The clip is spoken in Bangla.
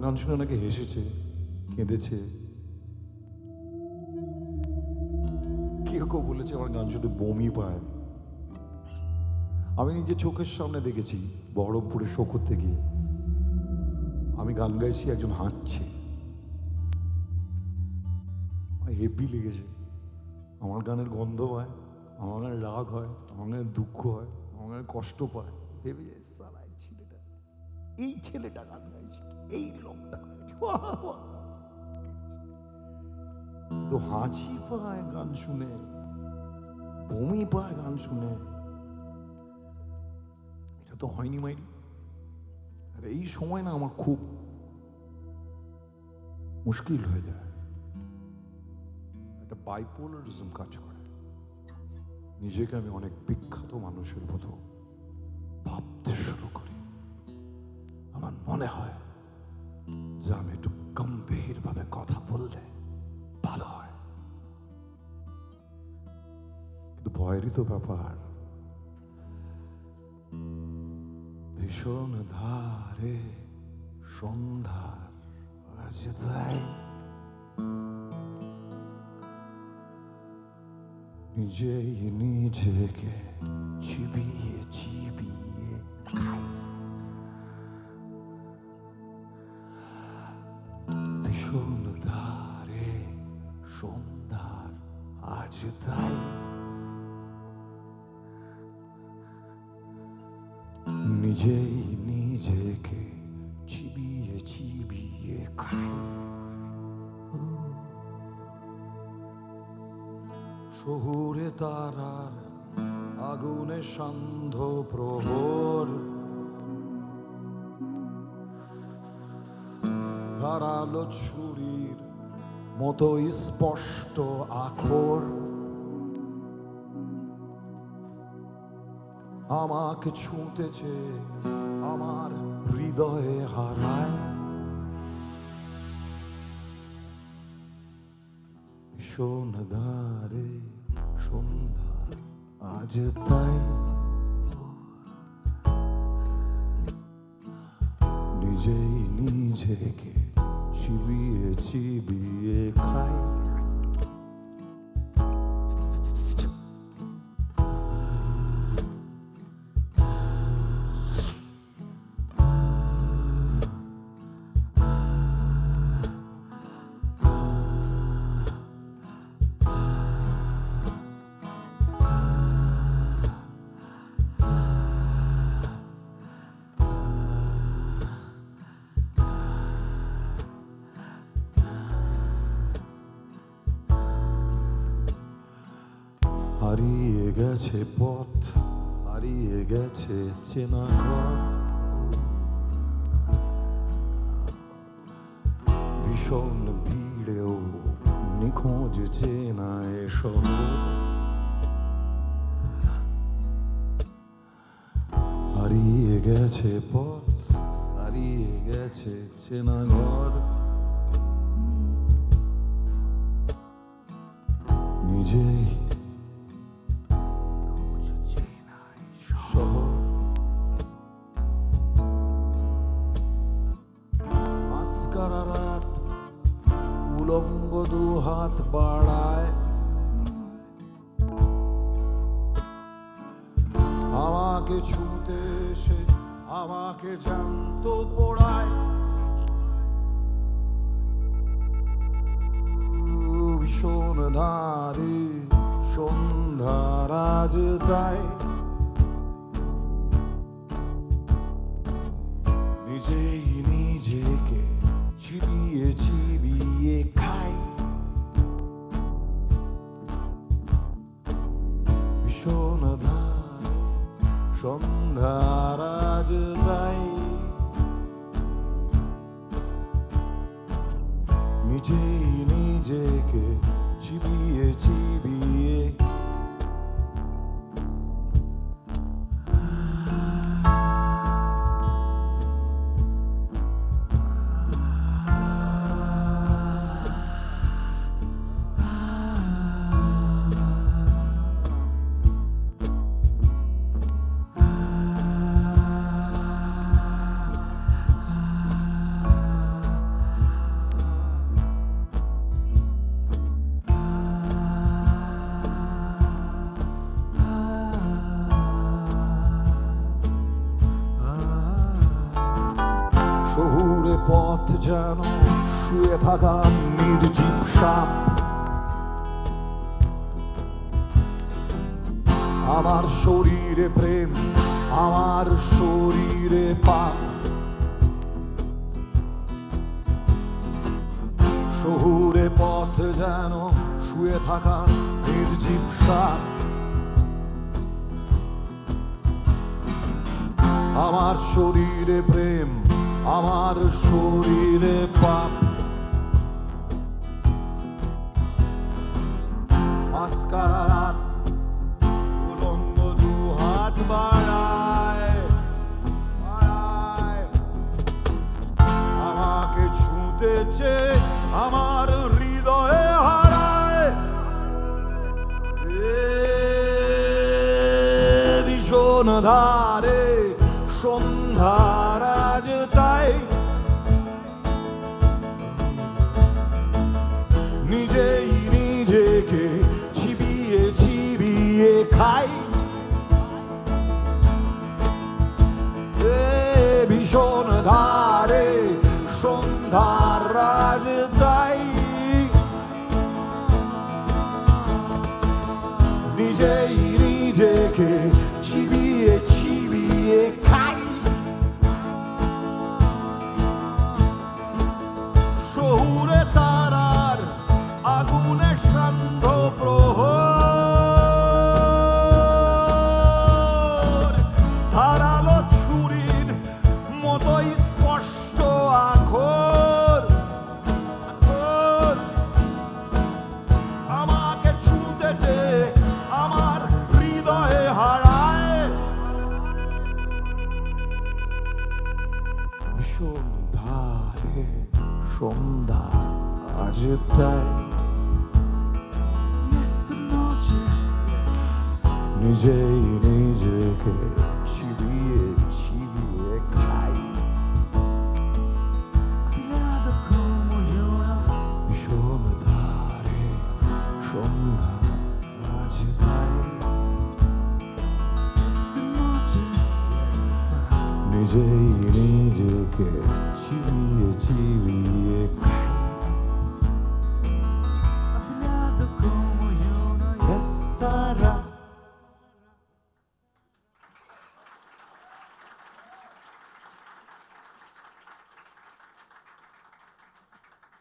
আমার গান শুনে নাকি হেসেছে, কেঁদেছে, কেউ কেউ বলেছে আমার গান শুনে বমি পায়। আমি নিজে চোখের সামনে দেখেছি বহরমপুরে শো করতে গিয়ে আমি গান গাইছি, একজন হাঁটছে, হেভি লেগেছে। আমার গানের গন্ধ হয়, আমার গানের রাগ হয়, আমার গানের দুঃখ হয়, আমার গানের কষ্ট পায়। ভেবে যায় সারা এই ছেলেটা গান গাইছে, এই লোকটা তো হাঁচি পায় গান শুনে, বমি পায় গান শুনে। এটা তো হয়নি মাইরি। আর এই সময় না আমার খুব মুশকিল হয়ে যায়, একটা বাইপোলারিজম কাজ করে। নিজেকে আমি অনেক বিখ্যাত মানুষের মতো ভাবতে শুরু করি। আমার মনে হয় যে আমি একটু গম্ভীর ভাবে কথা বললে ভালো হয়, কিন্তু ভয়েরই তো ব্যাপার। ভীষণ ধারে সন্ধ্যার আজ তাই নিজেই নিজেকে চিবিয়ে চিবিয়ে খাই। ভীষণ ধারে সন্ধ্যার আজ তাই নিজেই নিজেকে চিবিয়ে চিবিয়ে খাই। শহুরে তারার আগুনে সান্ধ্য প্রহর, ধারালো ছুরির মতো স্পষ্ট আখর আমাকে ছুঁতেছে, আমার হৃদয়ে হারায়। ভীষণ ধারে সন্ধ্যা আজ তাই নিজেই নিজেকে চিবিয়ে চিবিয়ে খাই। হারিয়ে গেছে পথ, হারিয়ে গেছে চেনা ঘর, ভীষণ ভিড়েও নিখোঁজ চেনা এ শহর। হারিয়ে গেছে পথ, হারিয়ে গেছে চেনা ঘর, নিজেই রাত উলঙ্গ দু হাত বাড়ায়, আমাকে ছুঁতে এসে আমাকে জ্যান্ত পোড়ায়। ভীষণ ধারে সন্ধ্যার আজ তাই নিজেই নিজেকে চিবিয়ে চিবিয়ে খাই। ভীষণ ধারে সন্ধ্যার আজ তাই নিজেই নিজেকে চিবিয়ে চিবিয়ে শহুরে পথ যেন শুয়ে থাকা নির্জীব সাপ, আমার শরীরে প্রেম, আমার শরীরে পাপ। শহুরে পথ যেন শুয়ে থাকা নির্জীব সাপ, আমার শরীরে প্রেম, আমার শরীরে পাপ। মাস্কারা রাত উলঙ্গ দু হাত বাড়ায়, আমাকে ছুঁতেছে, আমার হৃদয়ে হারায়। ভীষণ ধারে সন্ধ্যার আজ তাই নিজেই নিজেকে চিবিয়ে চিবিয়ে খাই। ভীষণ ধারে সন্ধ্যার আজ তাই নিজেই নিজেকে চিবিয়ে চিবিয়ে খাই। শহুরে তারার আগুনে সান্ধ্য প্রহর, ধারালো ছুরির মতোই স্পষ্ট আখর, আমাকে ছুঁতেছে, আমার হৃদয়ে হারায়। ভীষণ ধারে সন্ধ্যা আজ তাই নিজেই নিজেকে চিবিয়ে চিবিয়ে খাই। ভীষণ ধারে সন্ধ্যা আজ তাই নিজেই নিজেকে চিবিয়ে চিবিয়ে খাই।